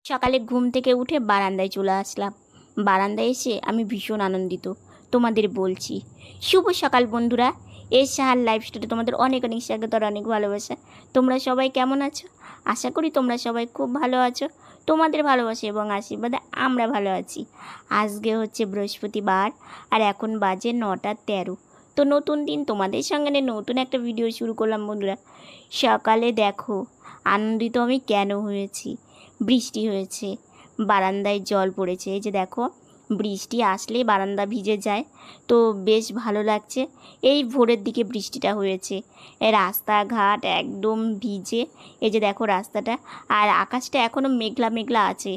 সকালে ঘুম থেকে উঠে বারান্দায় চলে আসলাম। বারান্দায় এসে আমি ভীষণ আনন্দিত, তোমাদের বলছি। শুভ সকাল বন্ধুরা, এর সাহার লাইফ স্টাইলে তোমাদের অনেক অনেক স্বাগত আর অনেক ভালোবাসা। তোমরা সবাই কেমন আছো? আশা করি তোমরা সবাই খুব ভালো আছো। তোমাদের ভালোবাসা এবং আশীর্বাদে আমরা ভালো আছি। আজকে হচ্ছে বৃহস্পতিবার আর এখন বাজে 9:13। তো নতুন দিন তোমাদের সঙ্গে নিয়ে নতুন একটা ভিডিও শুরু করলাম বন্ধুরা। সকালে দেখো আনন্দিত আমি কেন হয়েছি। বৃষ্টি হয়েছে, বারান্দায় জল পড়েছে। এই যে দেখো, বৃষ্টি আসলে বারান্দা ভিজে যায়, তো বেশ ভালো লাগছে। এই ভোরের দিকে বৃষ্টিটা হয়েছে, রাস্তাঘাট একদম ভিজে। এই যে দেখো রাস্তাটা, আর আকাশটা এখনও মেঘলা মেঘলা আছে,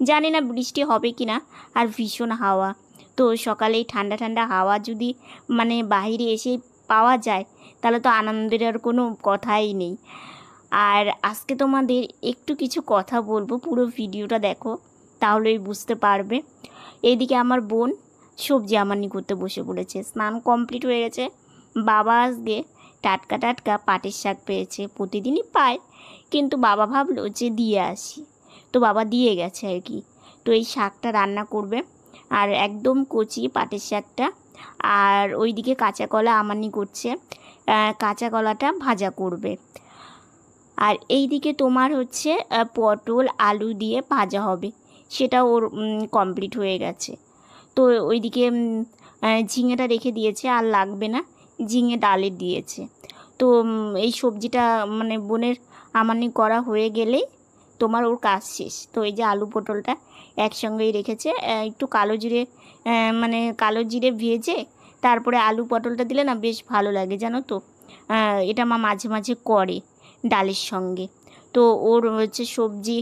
জানি না বৃষ্টি হবে কি না। আর ভীষণ হাওয়া, তো সকালে এই ঠান্ডা ঠান্ডা হাওয়া যদি বাইরে এসে পাওয়া যায় তাহলে তো আনন্দের আর কোনো কথাই নেই। আর আজকে তোমাদের একটু কিছু কথা বলবো, পুরো ভিডিওটা দেখো তাহলেই বুঝতে পারবে। এইদিকে আমার বোন সবজি আমানি করতে বসে পড়েছে, স্নান কমপ্লিট হয়ে গেছে। বাবা আজকে টাটকা টাটকা পাটের শাক পেয়েছে, প্রতিদিনই পায়, কিন্তু বাবা ভাবলো যে দিয়ে আসি, তো বাবা দিয়ে গেছে আর কি। তো এই শাকটা রান্না করবে, আর একদম কচি পাটের শাকটা। আর ওইদিকে কাঁচা কলা আমানি করছে, কাঁচা কলাটা ভাজা করবে। আর এই দিকে তোমার হচ্ছে পটল আলু দিয়ে ভাজা হবে, সেটা ওর কমপ্লিট হয়ে গেছে। তো ওইদিকে ঝিঙেটা রেখে দিয়েছে, আর লাগবে না, ঝিঙে ডালের দিয়েছে। তো এই সবজিটা বোনের আমানি করা হয়ে গেলেই তোমার ওর কাজ শেষ। তো এই যে আলু পটলটা একসঙ্গেই রেখেছে, একটু কালো জিরে ভেজে তারপরে আলু পটলটা দিলে না বেশ ভালো লাগে, জানো তো। এটা মা মাঝে মাঝে করে ডালের সঙ্গে। তো ওর হচ্ছে সবজি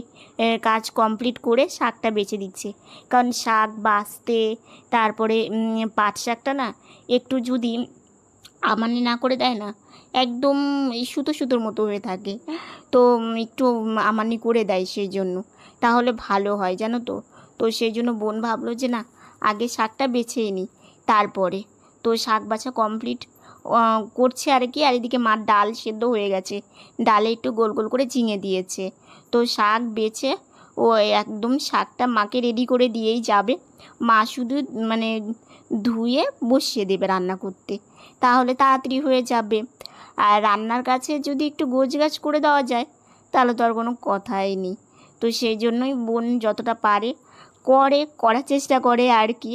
কাজ কমপ্লিট করে শাকটা বেছে দিচ্ছে, কারণ শাক বাছতে তারপরে পাট শাকটা না একটু যদি আমানি না করে দেয় না, একদম এই সুতো সুতোর মতো হয়ে থাকে। তো একটু আমানি করে দেয় সেই জন্য, তাহলে ভালো হয় জানো তো। তো সেই জন্য বোন ভাবলো যে না, আগে শাকটা বেছেই নিই তারপরে। তো শাক বাছা কমপ্লিট করছে আর কি। আর এদিকে মার ডাল সেদ্ধ হয়ে গেছে, ডালে একটু গোল গোল করে ঝিঙে দিয়েছে। তো শাক বেছে ও একদম শাকটা মাকে রেডি করে দিয়েই যাবে। মা শুধু ধুয়ে বসিয়ে দেবে রান্না করতে, তাহলে তাড়াতাড়ি হয়ে যাবে। আর রান্নার কাছে যদি একটু গোছগাছ করে দেওয়া যায় তাহলে তো আর কোনো কথাই নেই। তো সেই জন্যই বোন যতটা পারে করার চেষ্টা করে আর কি।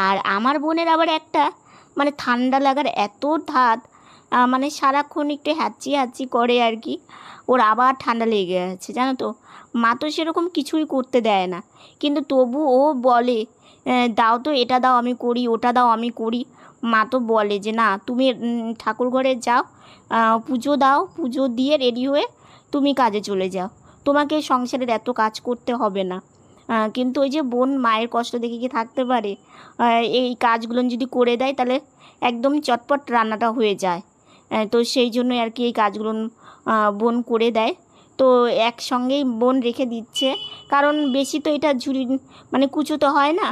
আর আমার বোনের আবার একটা ঠান্ডা লাগার এত ধাত, সারাক্ষণ একটু হ্যাচি হ্যাচি করে আর কি। ওর আবার ঠান্ডা লেগে গেছে জানো তো। মা তো সেরকম কিছুই করতে দেয় না, কিন্তু তবু ও বলে দাও তো, এটা দাও আমি করি, ওটা দাও আমি করি। মা তো বলে যে না, তুমি ঠাকুর ঘরে যাও, পুজো দাও, পুজো দিয়ে রেডি হয়ে তুমি কাজে চলে যাও, তোমাকে সংসারের এত কাজ করতে হবে না। কিন্তু ওই যে বোন মায়ের কষ্ট দেখে কি থাকতে পারে? এই কাজগুলো যদি করে দেয় তাহলে একদম চটপট রান্নাটা হয়ে যায়। তো সেই জন্যই আর কি এই কাজগুলো বোন করে দেয়। তো একসঙ্গেই বোন রেখে দিচ্ছে, কারণ বেশি তো এটা ঝুড়ি কুচোতে হয় না,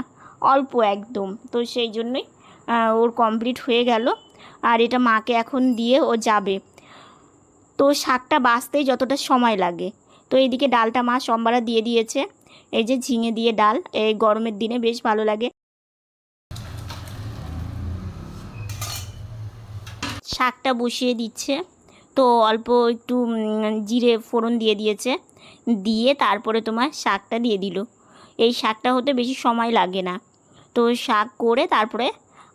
অল্প একদম। তো সেই জন্যই ওর কমপ্লিট হয়ে গেল, আর এটা মাকে এখন দিয়ে ও যাবে। তো শাকটা বাছতেই যতটা সময় লাগে, তো এইদিকে ডালটা মা সোমবারে দিয়ে দিয়েছে। এই যে ঝিঙে দিয়ে ডাল, এই গরমের দিনে বেশ ভালো লাগে। শাকটা বসিয়ে দিচ্ছে, তো অল্প একটু জিরে ফোড়ন দিয়ে দিয়েছে, দিয়ে তারপরে তোমার শাকটা দিয়ে দিল। এই শাকটা হতে বেশি সময় লাগে না। তো শাক করে তারপরে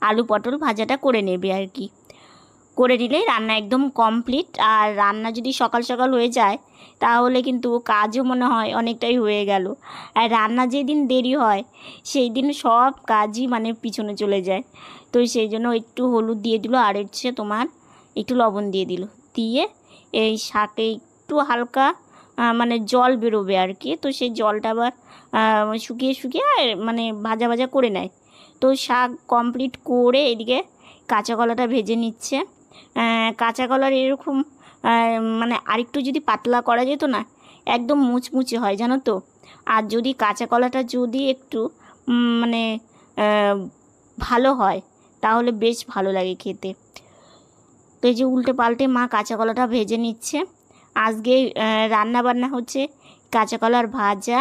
আলু পটল ভাজাটা করে নেবে আর কি, করে নিলেই রান্না একদম কমপ্লিট। আর রান্না যদি সকাল সকাল হয়ে যায় তাহলে কিন্তু কাজও মনে হয় অনেকটাই হয়ে গেল। আর রান্না যেদিন দেরি হয় সেই দিন সব কাজই পিছনে চলে যায়। তো সেই জন্য একটু হলুদ দিয়ে দিল, আর হচ্ছে তোমার একটু লবণ দিয়ে দিল, দিয়ে এই শাকে একটু হালকা জল বেরোবে আর কি। তো সেই জলটা আবার শুকিয়ে শুকিয়ে ভাজা ভাজা করে নেয়। তো শাক কমপ্লিট করে এদিকে কাঁচা কলাটা ভেজে নিচ্ছে। কাঁচা কলার এরকম আরেকটু যদি পাতলা করা যেত না, একদম মুচমুচে হয় জানো তো। আর যদি কাঁচা কলাটা যদি একটু ভালো হয় তাহলে বেশ ভালো লাগে খেতে। তো এই যে উল্টে পাল্টে মা কাঁচা কলাটা ভেজে নিচ্ছে। আজকে রান্না বান্না হচ্ছে কাঁচা কলার ভাজা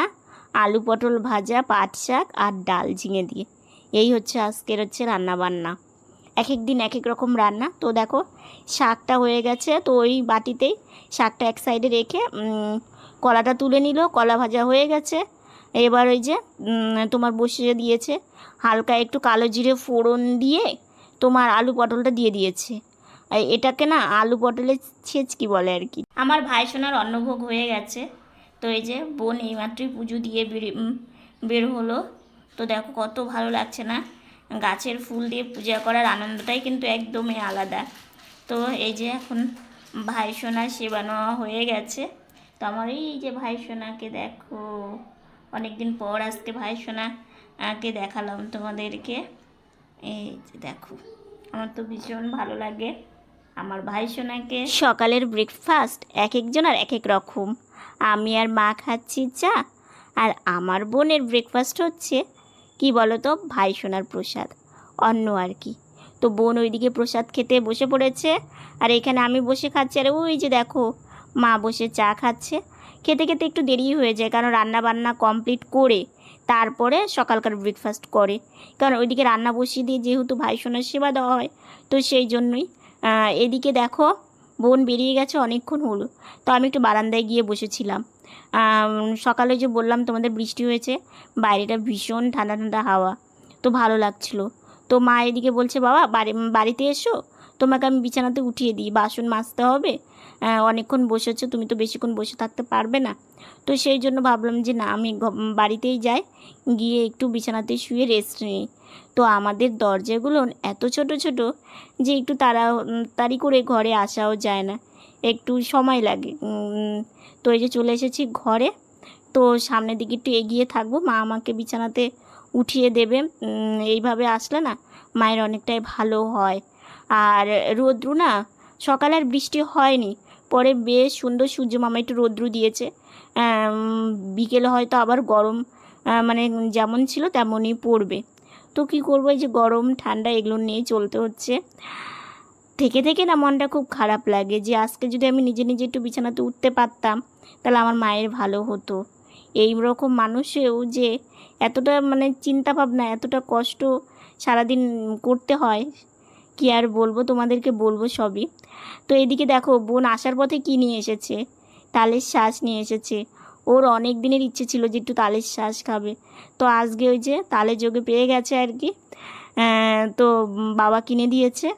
আলু পটল ভাজা, পাট শাক আর ডাল ঝিঙে দিয়ে। এই হচ্ছে আজকের রান্না বান্না। এক এক দিন এক এক রকম রান্না। তো দেখো শাকটা হয়ে গেছে, তো ওই বাটিতেই শাকটা এক সাইডে রেখে কলাটা তুলে নিল। কলা ভাজা হয়ে গেছে। এবার ওই যে তোমার বসিয়ে দিয়েছে, হালকা একটু কালো জিরে ফোড়ন দিয়ে তোমার আলু পটলটা দিয়ে দিয়েছে। এটাকে না আলু পটলের ছেচকি বলে আর কি। আমার ভাই সোনার অন্নভোগ হয়ে গেছে। তো এই যে বোন এইমাত্রই পুজো দিয়ে বের হলো। তো দেখো কত ভালো লাগছে না, গাছের ফুল দিয়ে পূজা করার আনন্দটাই কিন্তু একদমই আলাদা। তো এই যে এখন ভাই সোনার সেবা নেওয়া হয়ে গেছে। তো আমার এই যে ভাই সোনাকে দেখো, অনেক দিন পর আজকে ভাই সোনাকে দেখালাম তোমাদেরকে। এই যে দেখো, আমার তো ভীষণ ভালো লাগে আমার ভাই সোনাকে। সকালের ব্রেকফাস্ট এক একজনের এক এক রকম। আমি আর মা খাচ্ছি চা, আর আমার বোনের ব্রেকফাস্ট হচ্ছে কি বলো তো, ভাই সোনার প্রসাদ, অন্ন আর কি। তো বোন ওইদিকে প্রসাদ খেতে বসে পড়েছে, আর এখানে আমি বসে খাচ্ছি। আর ওই যে দেখো মা বসে চা খাচ্ছে। খেতে খেতে একটু দেরি হয়ে যায়, কারণ রান্না বান্না কমপ্লিট করে তারপরে সকালকার ব্রেকফাস্ট করে। কারণ ওইদিকে রান্না বসিয়ে দিয়ে যেহেতু ভাই সোনার সেবা দেওয়া হয়, তো সেই জন্যই। এদিকে দেখো বোন বেরিয়ে গেছে অনেকক্ষণ হলো। তো আমি একটু বারান্দায় গিয়ে বসেছিলাম। সকালে যে বললাম তোমাদের বৃষ্টি হয়েছে, বাইরেটা ভীষণ ঠান্ডা ঠান্ডা হাওয়া, তো ভালো লাগছিলো। তো মা এদিকে বলছে বাবা বাড়িতে এসো, তোমাকে আমি বিছানাতে উঠিয়ে দিই, বাসন মাজতে হবে, অনেকক্ষণ বসেছো, তুমি তো বেশিক্ষণ বসে থাকতে পারবে না। তো সেই জন্য ভাবলাম যে না, আমি বাড়িতেই যাই, গিয়ে একটু বিছানাতে শুয়ে রেস্ট নিই। তো আমাদের দরজাগুলো এত ছোট ছোট যে একটু তাড়াতাড়ি করে ঘরে আসাও যায় না, একটু সময় লাগে। তো এই যে চলে এসেছি ঘরে। তো সামনের দিকে একটু এগিয়ে থাকবো, মা আমাকে বিছানাতে উঠিয়ে দেবে। এইভাবে আসলে না মায়ের অনেকটাই ভালো হয়। আর রৌদ্র না, সকালে আর বৃষ্টি হয়নি, পরে বেশ সুন্দর সূর্য মামা একটু রৌদ্র দিয়েছে। বিকেলে হয়তো আবার গরম, মানে যেমন ছিল তেমনই পড়বে। তো কী করবো, এই যে গরম ঠান্ডা এগুলো নিয়ে চলতে হচ্ছে। থেকে থেকে না মনটা খুব খারাপ লাগে যে আজকে যদি আমি নিজে নিজে একটু বিছানাতে উঠতে পারতাম, তাহলে আমার মায়ের ভালো হতো। এই রকম মানুষেও যে এতটা মানে চিন্তা ভাবনা, এতটা কষ্ট সারাদিন করতে হয়, কি আর বলবো তোমাদেরকে, বলবো সবই। তো এদিকে দেখো বোন আসার পথে কি নিয়ে এসেছে, তালের শ্বাস নিয়ে এসেছে। ওর অনেক দিনের ইচ্ছে ছিল যে একটু তালের শ্বাস খাবে, তো আজকে ওই যে তালের যোগে পেয়ে গেছে আর কি। তো বাবা কিনে দিয়েছে।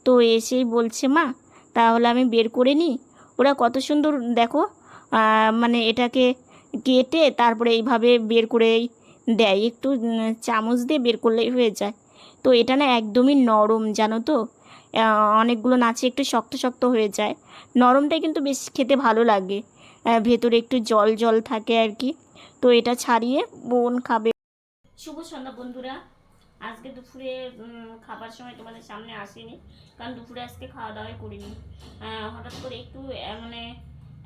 তো এসেই বলছে মা তাহলে আমি বের করে নিই। ওরা কত সুন্দর দেখো, মানে এটাকে কেটে তারপরে এইভাবে বের করেই দেয়, একটু চামচ দিয়ে বের করলেই হয়ে যায়। তো এটা না একদমই নরম জানো তো, অনেকগুলো নাচে একটু শক্ত শক্ত হয়ে যায়। নরমটাই কিন্তু বেশ খেতে ভালো লাগে, ভেতরে একটু জল জল থাকে আর কি। তো এটা ছাড়িয়ে বোন খাবে। শুভ সন্ধ্যা বন্ধুরা। আজকে দুপুরে খাবার সময় তোমাদের সামনে আসিনি, কারণ দুপুরে আজকে খাওয়া দাওয়াই করিনি। হঠাৎ করে একটু মানে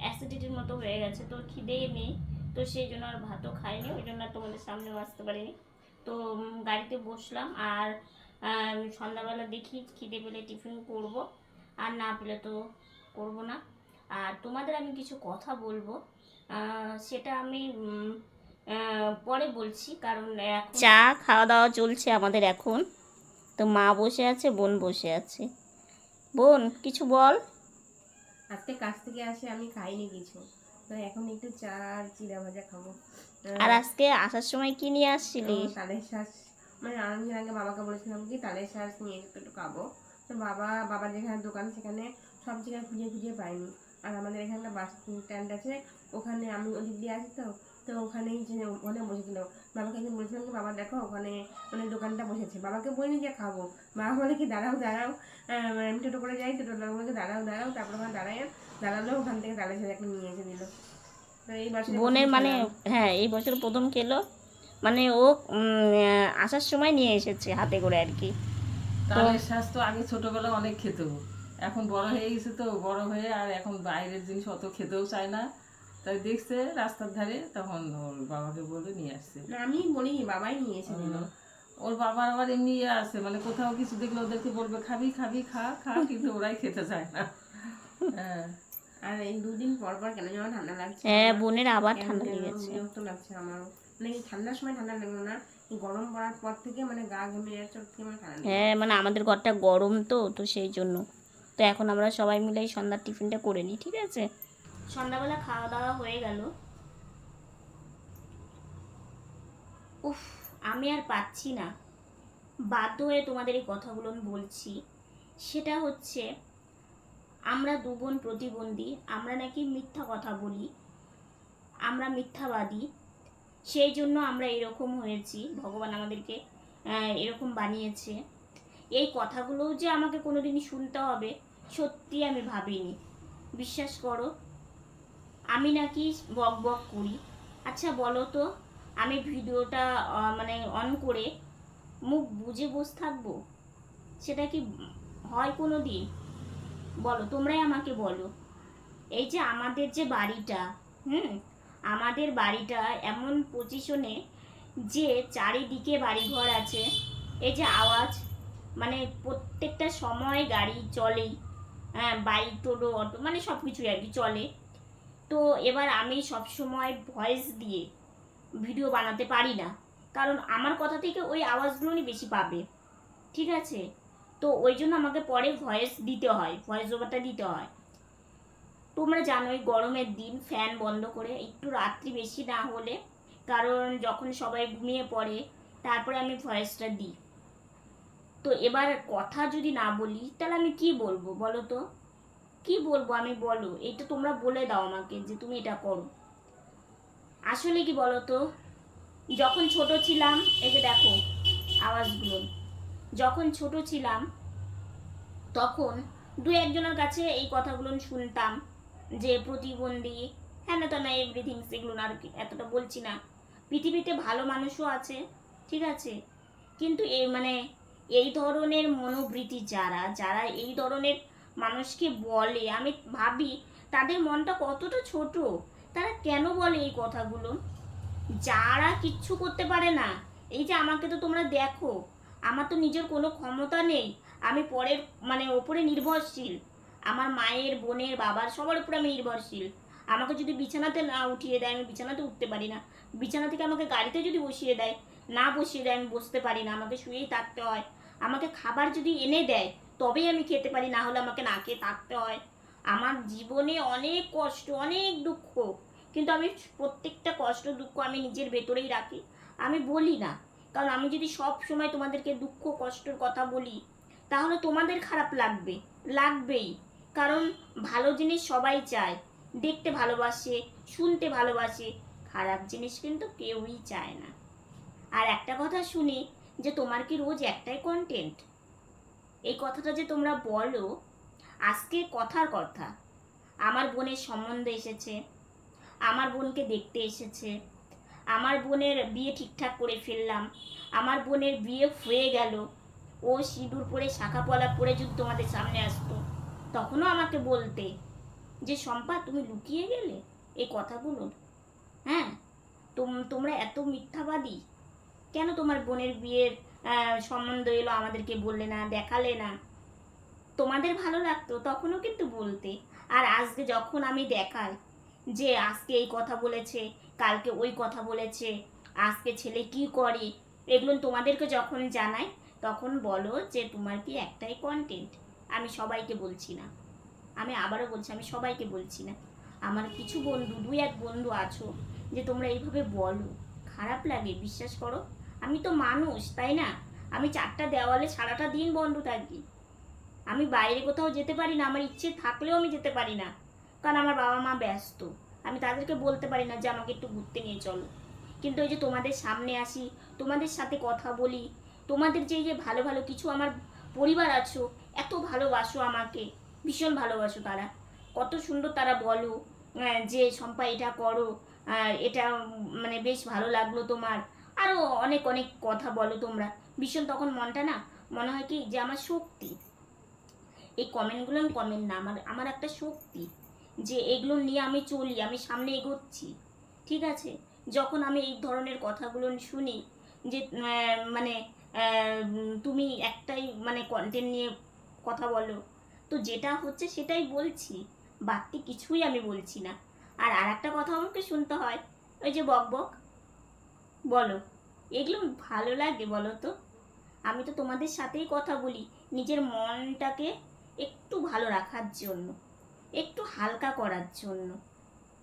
অ্যাসিডিটির মতো হয়ে গেছে, তো খিদেই নেই। তো সেই জন্য আর ভাতও খাইনি, ওই জন্য আর তোমাদের সামনেও আসতে পারিনি। তো গাড়িতে বসলাম, আর সন্ধ্যাবেলা দেখি খিদে পেলে টিফিন করব, আর না পেলে তো করব না। আর তোমাদের আমি কিছু কথা বলবো, সেটা আমি পরে বলছি, কারণ চা খাওয়া দাওয়া চলছে আমাদের এখন। তো মা বসে আছে, বোন বসে আছে। বোন কিছু বল। আজকে কাজ থেকে আসে আমি খাইনি কিছু, তো এখন একটু চা আর চিড়া ভাজা খাবো। আর আজকে আসার সময় কি নিয়ে আসছিলি? তালের শ্বাস, মানে অনেকদিন আগে বাবাকে বলেছিলাম কি তালের শ্বাস নিয়ে একটু খাবো। তো বাবার যেখানে দোকান সেখানে সব জায়গায় খুঁজে খুঁজে পাইনি। আর আমাদের এখানটা বাস স্ট্যান্ড আছে, ওখানে আমি ওদিক দিয়ে আসি, তো ওখানেই ওখানে বসেছিল। বাবাকে একদিন বলেছিলাম কি বাবা দেখো ওখানে মানে দোকানটা বসেছে, বাবাকে বলিনি যে খাবো। বাবা বলে কি দাঁড়াও দাঁড়াও, আমি টোটো করে যাই, টোটো বলে দাঁড়াও দাঁড়াও, তারপর ওখানে দাঁড়ালো, ওখান থেকে তালের সাথে একটা নিয়ে এসে দিল। তো এই বছর বোনের মানে হ্যাঁ এই বছর প্রথম খেলো, মানে ও আসার সময় নিয়ে এসেছে হাতে করে আর কি। তালের শ্বাস তো আগে ছোটবেলা অনেক খেত, এখন বড় হয়ে গেছে, তো বড় হয়ে আর এখন বাইরের জিনিস অত খেতেও চায় না। তাই দেখছে রাস্তার ধারে, তখন ওর বাবাকে বলে নিয়ে আসছে। আমি বলিনি, বাবাই নিয়ে এসে দিল। ওর বাবার আবার এমনি আছে, মানে কোথাও কিছু দেখলে ওদেরকে বলবে খাবি খাবি খা খা, কিন্তু ওরাই খেতে চায় না। হ্যাঁ, আর এই দুদিন পর পর কেন যেন ঠান্ডা লাগছে। হ্যাঁ বোনের আবার ঠান্ডা লেগেছে। বিরক্ত লাগছে আমারও। মানে এই ঠান্ডার সময় ঠান্ডা লাগলো না, এই গরম পড়ার পর থেকে মানে গা ঘেমে যাচ্ছে, ওর থেকে মানে ঠান্ডা লেগে হ্যাঁ মানে আমাদের ঘরটা গরম তো তো সেই জন্য। তো এখন আমরা সবাই মিলে এই সন্ধ্যার টিফিনটা করে নিই, ঠিক আছে? সন্ধ্যাবেলা খাওয়া দাওয়া হয়ে গেল। উফ, আমি আর পাচ্ছি না, বাধ্য হয়ে তোমাদের এই কথাগুলো আমি বলছি। সেটা হচ্ছে, আমরা দু বোন প্রতিবন্ধী, আমরা নাকি মিথ্যা কথা বলি, আমরা মিথ্যাবাদী, সেই জন্য আমরা এরকম হয়েছি, ভগবান আমাদেরকে এরকম বানিয়েছে। এই কথাগুলোও যে আমাকে কোনোদিনই শুনতে হবে সত্যি আমি ভাবিনি। বিশ্বাস করো, আমি নাকি বক বক করি। আচ্ছা বলো তো, আমি ভিডিওটা মানে অন করে মুখ বুজে বসে থাকবো? সেটা কি হয় কোনো দিন? বলো, তোমরাই আমাকে বলো। এই যে আমাদের যে বাড়িটা, আমাদের বাড়িটা এমন পজিশনে যে চারিদিকে বাড়িঘর আছে, এই যে আওয়াজ, মানে প্রত্যেকটা সময় গাড়ি চলেই, হ্যাঁ, বাইক টোটো অটো মানে সব কিছুই আর কি চলে। তো এবার আমি সব সময় ভয়েস দিয়ে ভিডিও বানাতে পারি না, কারণ আমার কথা থেকে ওই আওয়াজগুলোই বেশি পাবে, ঠিক আছে? তো ওই জন্য আমাকে পরে ভয়েস দিতে হয়, ভয়েস ওভারটা দিতে হয়। তোমরা জানোই গরমের দিন ফ্যান বন্ধ করে একটু রাত্রি বেশি না হলে, কারণ যখন সবাই ঘুমিয়ে পড়ে তারপরে আমি ভয়েসটা দিই। তো এবার কথা যদি না বলি তাহলে আমি কি বলবো বলো তো? কি বলবো আমি, বলো, এটা তোমরা বলে দাও আমাকে যে তুমি এটা করো। আসলে কি বলো তো, যখন ছোট ছিলাম, এই যে দেখো আওয়াজগুলো, যখন ছোট ছিলাম তখন দু একজনের কাছে এই কথাগুলো শুনতাম যে প্রতিবন্ধী, হ্যাঁ না তো না এভরিথিং, সেগুলো আর কি এতটা বলছি না। পৃথিবীতে ভালো মানুষও আছে, ঠিক আছে, কিন্তু এই মানে এই ধরনের মনোবৃত্তি যারা যারা এই ধরনের মানুষকে বলে, আমি ভাবি তাদের মনটা কতটা ছোট, তারা কেন বলে এই কথাগুলো? যারা কিচ্ছু করতে পারে না, এই যে আমাকে তো তোমরা দেখো, আমার তো নিজের কোনো ক্ষমতা নেই, আমি পরের মানে ওপরে নির্ভরশীল, আমার মায়ের বোনের বাবার সবার উপরে আমি নির্ভরশীল। আমাকে যদি বিছানাতে না উঠিয়ে দেয় আমি বিছানাতে উঠতে পারি না, বিছানা থেকে আমাকে গাড়িতে যদি বসিয়ে দেয়, না বসিয়ে দেয় আমি বসতে পারি না, আমাকে শুয়েই থাকতে হয়। আমাকে খাবার যদি এনে দেয় তবেই আমি খেতে পারি, না হলে আমাকে না খেয়ে থাকতে হয়। আমার জীবনে অনেক কষ্ট, অনেক দুঃখ, কিন্তু আমি প্রত্যেকটা কষ্ট দুঃখ আমি নিজের ভেতরেই রাখি, আমি বলি না। কারণ আমি যদি সব সময় তোমাদেরকে দুঃখ কষ্টের কথা বলি তাহলে তোমাদের খারাপ লাগবে, লাগবেই। কারণ ভালো জিনিস সবাই চায়, দেখতে ভালোবাসে, শুনতে ভালোবাসে, খারাপ জিনিস কিন্তু কেউই চায় না। আর একটা কথা শুনি যে তোমার কি রোজ একটাই কন্টেন্ট? এই কথাটা যে তোমরা বলো, আজকে কথার কথা, আমার বোনের সম্বন্ধে এসেছে, আমার বোনকে দেখতে এসেছে, আমার বোনের বিয়ে ঠিকঠাক করে ফেললাম, আমার বোনের বিয়ে হয়ে গেল, ও সিঁদুর পরে শাখা পলা পরে যদি তোমাদের সামনে আসতো তখনও আমাকে বলতে যে শম্পা তুমি লুকিয়ে গেলে এই কথাগুলো। হ্যাঁ, তোমরা এত মিথ্যাবাদী কেন? তোমার বোনের বিয়ের সম্বন্ধ এলো, আমাদেরকে বললে না, দেখালে না, তোমাদের ভালো লাগতো তখনও কিন্তু বলতে। আর আজকে যখন আমি দেখাই যে আজকে এই কথা বলেছে, কালকে ওই কথা বলেছে, আজকে ছেলে কি করে, এগুলো তোমাদেরকে যখন জানাই তখন বলো যে তোমার কি একটাই কন্টেন্ট? আমি সবাইকে বলছি না, আমি আবারও বলছি আমি সবাইকে বলছি না, আমার কিছু বন্ধু, দুই এক বন্ধু আছো যে তোমরা এইভাবে বলো, খারাপ লাগে, বিশ্বাস করো। আমি তো মানুষ, তাই না? আমি চারটা দেওয়ালে সারাটা দিন বন্ধ থাকি, আমি বাইরে কোথাও যেতে পারি না, আমার ইচ্ছে থাকলেও আমি যেতে পারি না, কারণ আমার বাবা মা ব্যস্ত, আমি তাদেরকে বলতে পারি না যে আমাকে একটু ঘুরতে নিয়ে চলো। কিন্তু ওই যে তোমাদের সামনে আসি, তোমাদের সাথে কথা বলি, তোমাদের যে যে ভালো ভালো কিছু আমার পরিবার আছো, এত ভালোবাসো আমাকে, ভীষণ ভালোবাসো তারা, কত সুন্দর তারা বলো যে শম্পা এটা করো, এটা মানে বেশ ভালো লাগলো তোমার, আরও অনেক অনেক কথা বলো তোমরা, ভীষণ তখন মনটা না মনে হয় কি যে আমার শক্তি। এই কমেন্টগুলো কমেন্ট না, আমার আমার একটা শক্তি, যে এগুলো নিয়ে আমি চলি, আমি সামনে এগোচ্ছি, ঠিক আছে? যখন আমি এই ধরনের কথাগুলো শুনি যে মানে তুমি একটাই মানে কন্টেন্ট নিয়ে কথা বলো, তো যেটা হচ্ছে সেটাই বলছি, বাড়তি কিছুই আমি বলছি না। আর একটা কথা আমাকে শুনতে হয়, ওই যে বক বক, বলো, এগুলো ভালো লাগে বলো তো? আমি তো তোমাদের সাথেই কথা বলি নিজের মনটাকে একটু ভালো রাখার জন্য, একটু হালকা করার জন্য,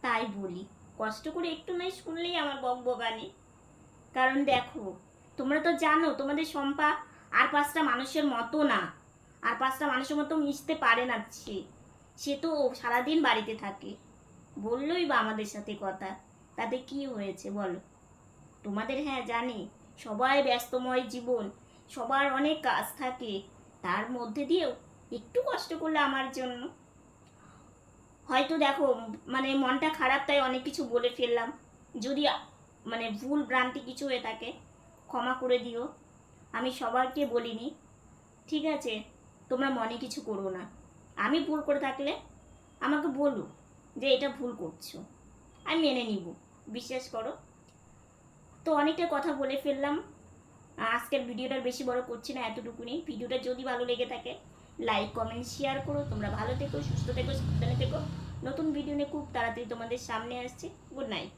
তাই বলি। কষ্ট করে একটু নয় শুনলেই আমার বকবকানি। কারণ দেখো, তোমরা তো জানো তোমাদের শম্পা আর 5টা মানুষের মতো না, আর 5টা মানুষের মতো মিশতে পারে না। সে তো সারাদিন বাড়িতে থাকে, বললোই বা আমাদের সাথে কথা, তাতে কি হয়েছে বলো? তোমাদের হ্যাঁ জানি সবাই ব্যস্তময় জীবন, সবার অনেক কাজ থাকে, তার মধ্যে দিয়েও একটু কষ্ট করলে আমার জন্য। হয়তো দেখো মানে মনটা খারাপ তাই অনেক কিছু বলে ফেললাম, যদি মানে ভুল ভ্রান্তি কিছু হয়ে থাকে ক্ষমা করে দিও। আমি সবাইকে বলিনি, ঠিক আছে? তোমরা মনে কিছু করো না। আমি ভুল করে থাকলে আমাকে বলো যে এটা ভুল করছো, আমি মেনে নিব, বিশ্বাস করো। তো অনেকটা কথা বলে ফেললাম, আজকের ভিডিওটা বেশি বড় করছি না, এতটুকুনি। ভিডিওটা যদি ভালো লেগে থাকে লাইক কমেন্ট শেয়ার করো। তোমরা ভালো থেকো, সুস্থ থেকো, সাবধানে থেকো। নতুন ভিডিও নিয়ে খুব তাড়াতাড়ি তোমাদের সামনে আসছে। Good night.